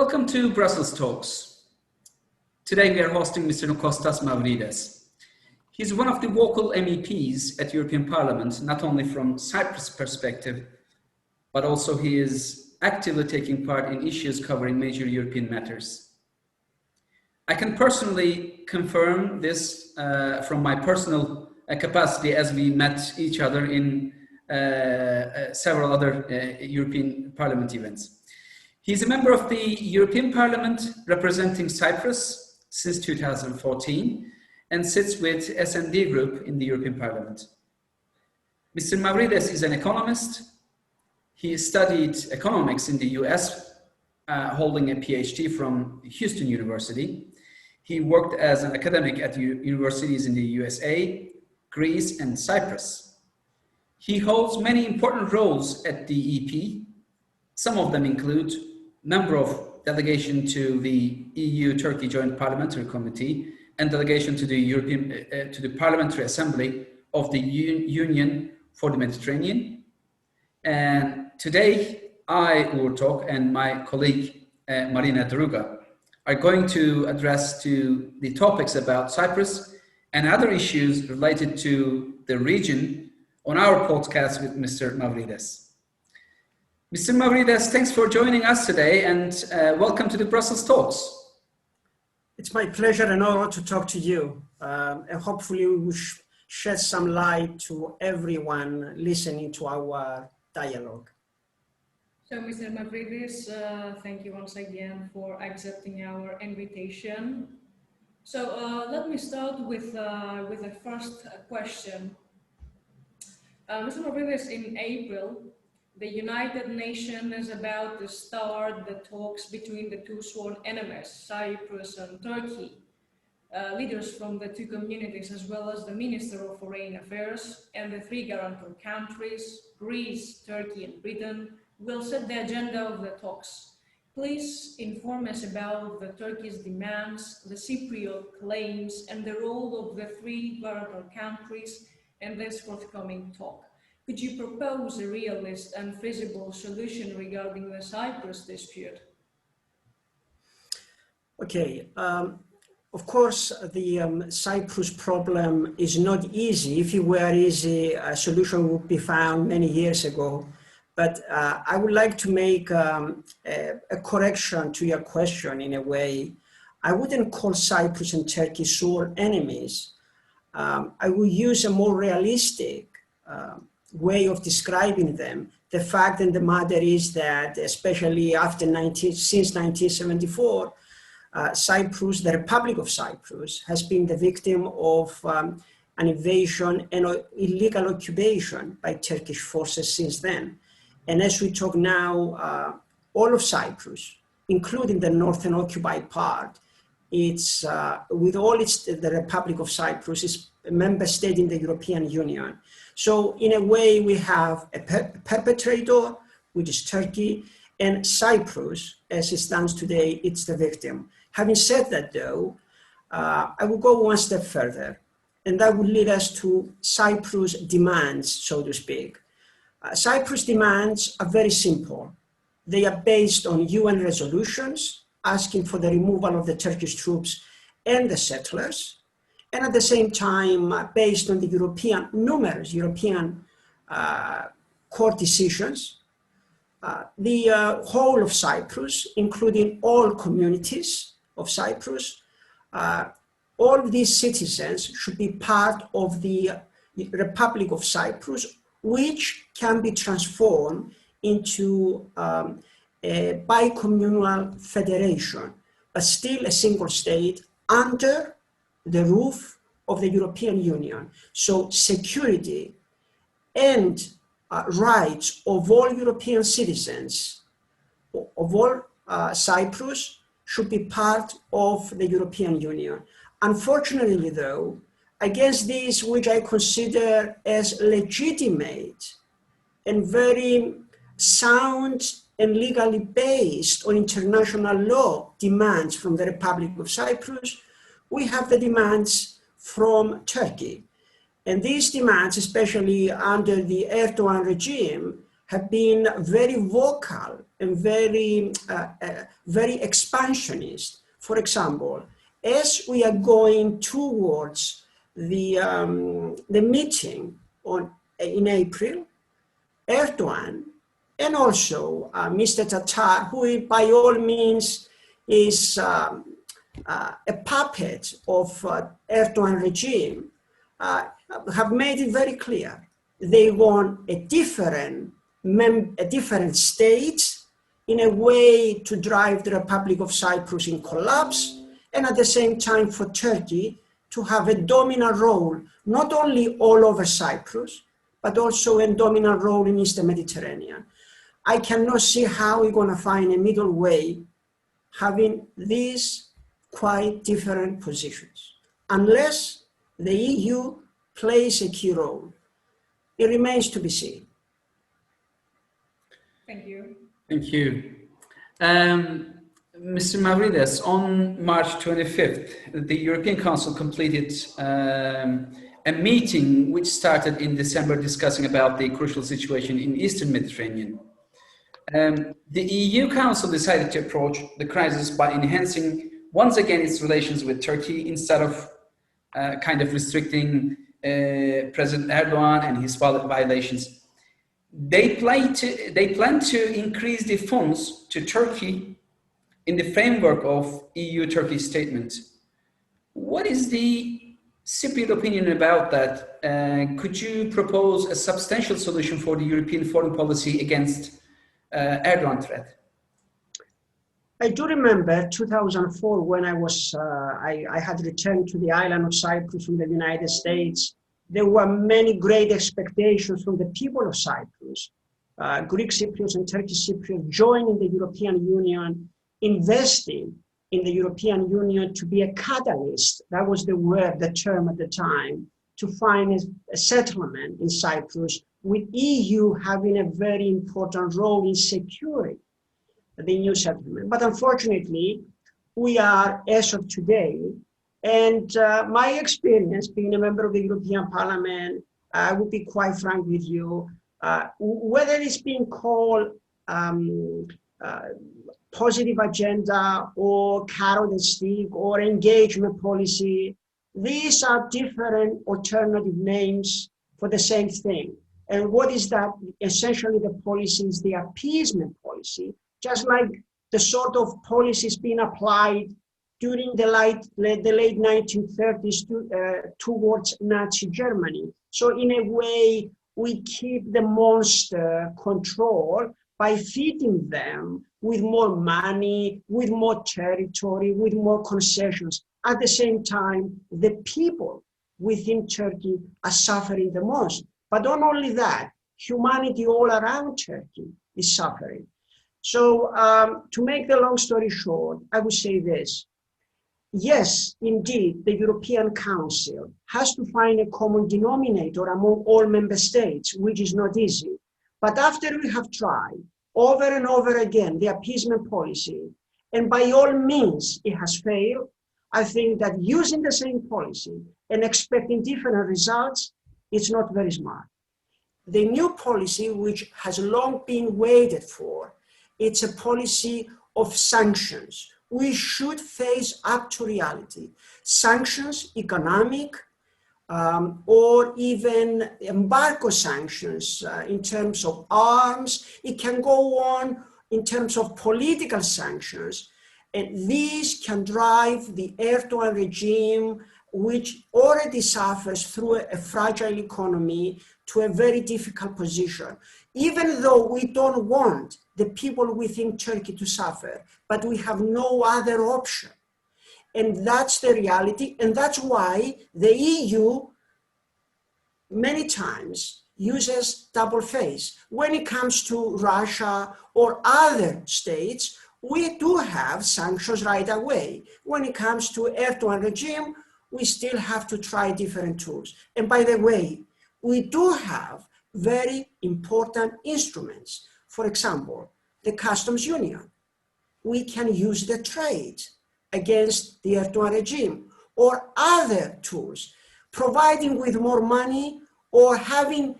Welcome to Brussels Talks. Today we are hosting Mr. Costas Mavrides. He's one of the vocal MEPs at European Parliament, not only from Cyprus perspective, but also he is actively taking part in issues covering major European matters. I can personally confirm this from my personal capacity as we met each other in several other European Parliament events. He's a member of the European Parliament representing Cyprus since 2014 and sits with S&D Group in the European Parliament. Mr. Mavrides is an economist. He studied economics in the US, holding a PhD from Houston University. He worked as an academic at universities in the USA, Greece, and Cyprus. He holds many important roles at the EP. Some of them include member of delegation to the EU-Turkey Joint Parliamentary Committee and delegation to the Parliamentary Assembly of the Union for the Mediterranean. And today, I, Uğur Tok, and my colleague Marina Druga are going to address the topics about Cyprus and other issues related to the region on our podcast with Mr. Mavrides. Mr. Mavrides, thanks for joining us today and welcome to the Brussels Talks. It's my pleasure and honor to talk to you. And hopefully we will shed some light to everyone listening to our dialogue. So, Mr. Mavrides, thank you once again for accepting our invitation. So, let me start with the first question. Mr. Mavrides, in April, the United Nations is about to start the talks between the two sworn enemies, Cyprus and Turkey. Leaders from the two communities, as well as the Minister of Foreign Affairs and the three guarantor countries, Greece, Turkey, and Britain, will set the agenda of the talks. Please inform us about the Turkey's demands, the Cypriot claims, and the role of the three guarantor countries in this forthcoming talk. Could you propose a realist and feasible solution regarding the Cyprus dispute? Okay, of course, the Cyprus problem is not easy. If it were easy, a solution would be found many years ago. But I would like to make a correction to your question in a way. I wouldn't call Cyprus and Turkey sworn enemies. I will use a more realistic way of describing them. The fact and the matter is that, especially since 1974, Cyprus, the Republic of Cyprus, has been the victim of an invasion and illegal occupation by Turkish forces since then. And as we talk now, all of Cyprus, including the northern occupied part, it's the Republic of Cyprus is a member state in the European Union. So in a way, we have a perpetrator, which is Turkey, and Cyprus, as it stands today, it's the victim. Having said that, though, I will go one step further, and that would lead us to Cyprus' demands, so to speak. Cyprus' demands are very simple. They are based on UN resolutions asking for the removal of the Turkish troops and the settlers, and at the same time, based on the numerous European court decisions, the whole of Cyprus, including all communities of Cyprus, all of these citizens should be part of the Republic of Cyprus, which can be transformed into a bicommunal federation, but still a single state under the roof of the European Union. So security and rights of all European citizens, of all Cyprus, should be part of the European Union. Unfortunately, though, against this, which I consider as legitimate and very sound and legally based on international law demands from the Republic of Cyprus, we have the demands from Turkey. And these demands, especially under the Erdogan regime, have been very vocal and very expansionist. For example, as we are going towards the meeting in April, Erdogan and also Mr. Tatar, who by all means is a puppet of Erdogan regime, have made it very clear. They want a different state in a way to drive the Republic of Cyprus in collapse, and at the same time for Turkey to have a dominant role, not only all over Cyprus, but also a dominant role in Eastern Mediterranean. I cannot see how we're going to find a middle way having these quite different positions, unless the EU plays a key role. It remains to be seen. Thank you. Thank you. Mr. Mavrides, on March 25th, the European Council completed a meeting which started in December discussing about the crucial situation in Eastern Mediterranean. The EU Council decided to approach the crisis by enhancing once again its relations with Turkey instead of kind of restricting President Erdogan and his violations. They plan to increase the funds to Turkey in the framework of EU-Turkey statement. What is the Cypriot opinion about that? Could you propose a substantial solution for the European foreign policy against Erdogan threat? I do remember 2004 when I had returned to the island of Cyprus from the United States. There were many great expectations from the people of Cyprus, Greek Cypriots and Turkish Cypriots joining the European Union, investing in the European Union to be a catalyst. That was the word, the term at the time, to find a settlement in Cyprus, with EU having a very important role in securing the new settlement. But unfortunately, we are, as of today, and my experience being a member of the European Parliament, I will be quite frank with you, whether it's being called positive agenda or carrot and stick or engagement policy, these are different alternative names for the same thing. And what is that? Essentially, the policy is the appeasement policy, just like the sort of policies being applied during the late 1930s towards Nazi Germany. So in a way, we keep the monster control by feeding them with more money, with more territory, with more concessions. At the same time, the people within Turkey are suffering the most. But not only that, humanity all around Turkey is suffering. So to make the long story short, I would say this. Yes, indeed, the European Council has to find a common denominator among all member states, which is not easy. But after we have tried over and over again the appeasement policy, and by all means it has failed, I think that using the same policy and expecting different results is not very smart. The new policy, which has long been waited for, it's a policy of sanctions. We should face up to reality. Sanctions, economic, or even embargo sanctions in terms of arms. It can go on in terms of political sanctions. And these can drive the Erdogan regime, which already suffers through a fragile economy, to a very difficult position. Even though we don't want the people within Turkey to suffer, but we have no other option. And that's the reality. And that's why the EU many times uses double face. When it comes to Russia or other states, we do have sanctions right away. When it comes to Erdogan regime, we still have to try different tools. And by the way, we do have very important instruments. For example, the customs union. We can use the trade against the Erdogan regime, or other tools, providing with more money or having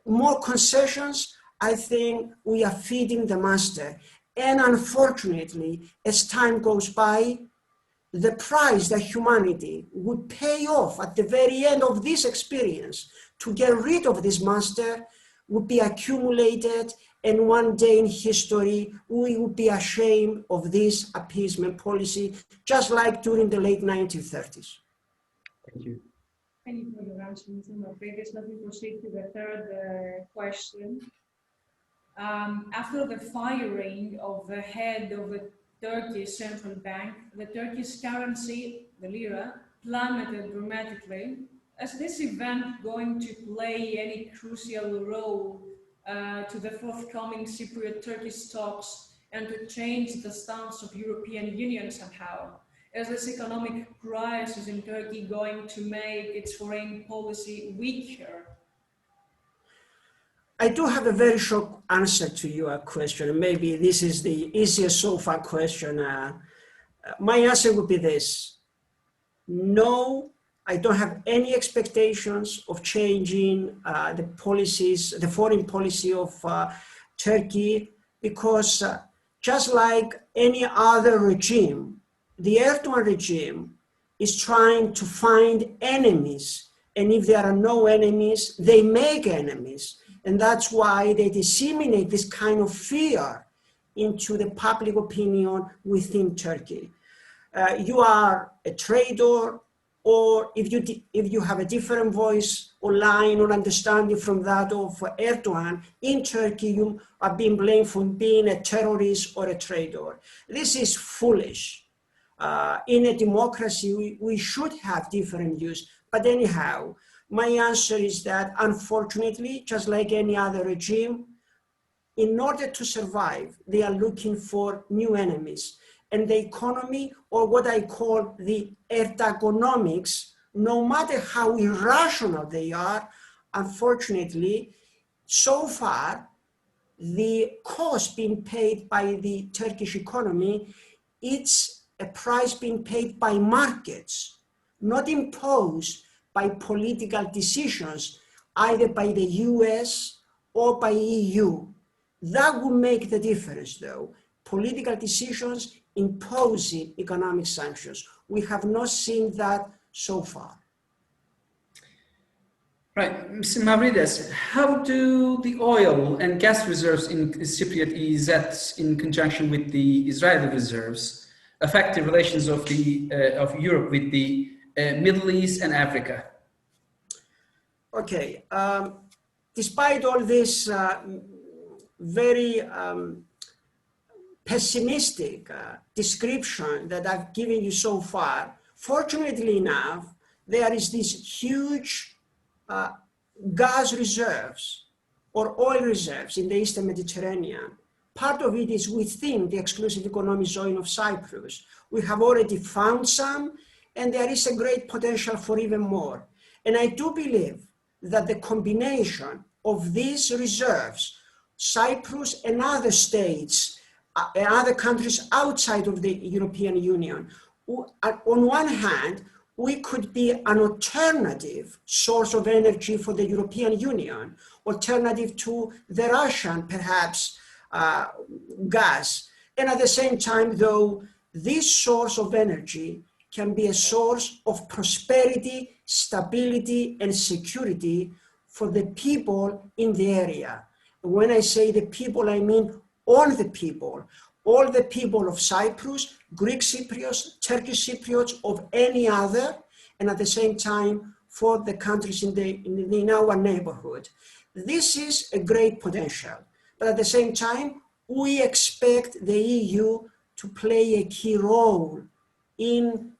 more concessions I think we are feeding the monster. And unfortunately, as time goes by, the price that humanity would pay off at the very end of this experience to get rid of this monster would be accumulated, and one day in history, we would be ashamed of this appeasement policy, just like during the late 1930s. Thank you. Thank you for your answer, Mr. Mavrides. Let me proceed to the third question. After the firing of the head of the Turkish central bank, the Turkish currency, the lira, plummeted dramatically. Is this event going to play any crucial role to the forthcoming Cypriot-Turkish talks and to change the stance of European Union somehow? Is this economic crisis in Turkey going to make its foreign policy weaker? I do have a very short answer to your question. Maybe this is the easiest so far question. My answer would be this. No, I don't have any expectations of changing the policies, the foreign policy of Turkey, because just like any other regime, the Erdogan regime is trying to find enemies. And if there are no enemies, they make enemies. And that's why they disseminate this kind of fear into the public opinion within Turkey. You are a traitor, or if you have a different voice or line or understanding from that of Erdogan, in Turkey you are being blamed for being a terrorist or a traitor. This is foolish. In a democracy, we should have different views. But anyhow, my answer is that, unfortunately, just like any other regime, in order to survive, they are looking for new enemies. And the economy, or what I call the erdogonomics, no matter how irrational they are, unfortunately, so far, the cost being paid by the Turkish economy, it's a price being paid by markets, not imposed by political decisions, either by the US or by EU. That would make the difference, though. Political decisions imposing economic sanctions. We have not seen that so far. Right, Mr. Mavrides, how do the oil and gas reserves in Cypriot EEZ, in conjunction with the Israeli reserves, affect the relations of Europe with the Middle East and Africa? Okay, despite all this very pessimistic description that I've given you so far, fortunately enough, there is this huge gas reserves or oil reserves in the Eastern Mediterranean. Part of it is within the exclusive economic zone of Cyprus. We have already found some, and there is a great potential for even more. And I do believe that the combination of these reserves, Cyprus and other states, and other countries outside of the European Union, on one hand, we could be an alternative source of energy for the European Union, alternative to the Russian, perhaps, gas. And at the same time, though, this source of energy can be a source of prosperity, stability, and security for the people in the area. When I say the people, I mean all the people of Cyprus, Greek Cypriots, Turkish Cypriots, of any other, and at the same time for the countries in our neighborhood. This is a great potential, but at the same time, we expect the EU to play a key role in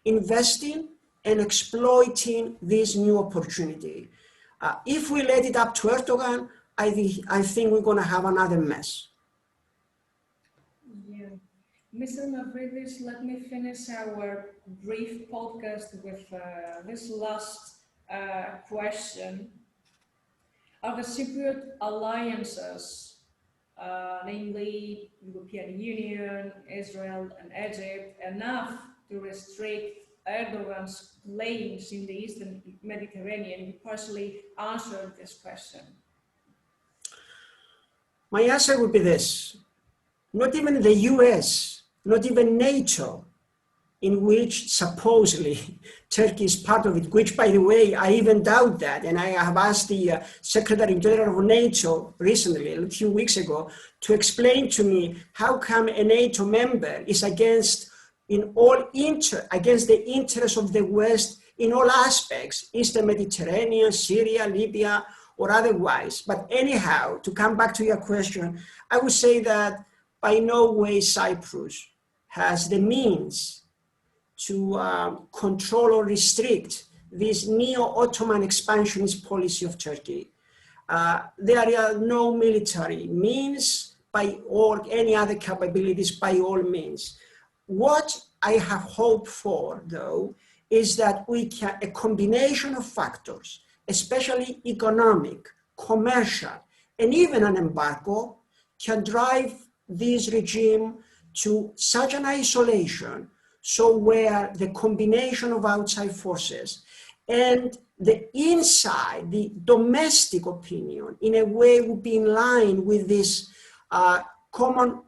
investing and exploiting this new opportunity. If we let it up to Erdogan, I think we're going to have another mess. Yeah. Mr. Mavrides, let me finish our brief podcast with this last question. Are the Cypriot alliances, namely European Union, Israel, and Egypt, enough to restrict Erdogan's claims in the Eastern Mediterranean? You partially answered this question. My answer would be this. Not even the US, not even NATO, in which supposedly Turkey is part of it, which, by the way, I even doubt that. And I have asked the Secretary General of NATO recently, a few weeks ago, to explain to me how come a NATO member is against the interests of the West in all aspects, Eastern Mediterranean, Syria, Libya, or otherwise. But anyhow, to come back to your question, I would say that by no way Cyprus has the means to control or restrict this neo-Ottoman expansionist policy of Turkey. There are no military means or any other capabilities by all means. What I have hope for, though, is that a combination of factors, especially economic, commercial, and even an embargo, can drive this regime to such an isolation, so where the combination of outside forces and the inside, the domestic opinion, in a way would be in line with this common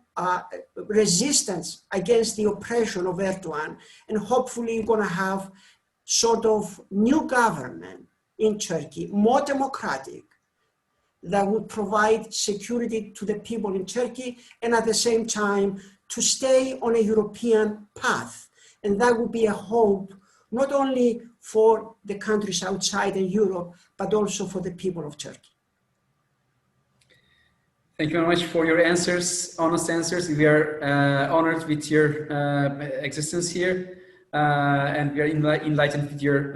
resistance against the oppression of Erdogan, and hopefully you're going to have sort of new government in Turkey, more democratic, that would provide security to the people in Turkey, and at the same time to stay on a European path. And that would be a hope, not only for the countries outside in Europe, but also for the people of Turkey. Thank you very much for your answers, honest answers. We are honored with your existence here, and we are enlightened with your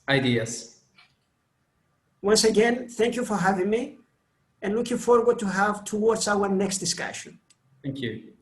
ideas. Once again, thank you for having me, and looking forward towards our next discussion. Thank you.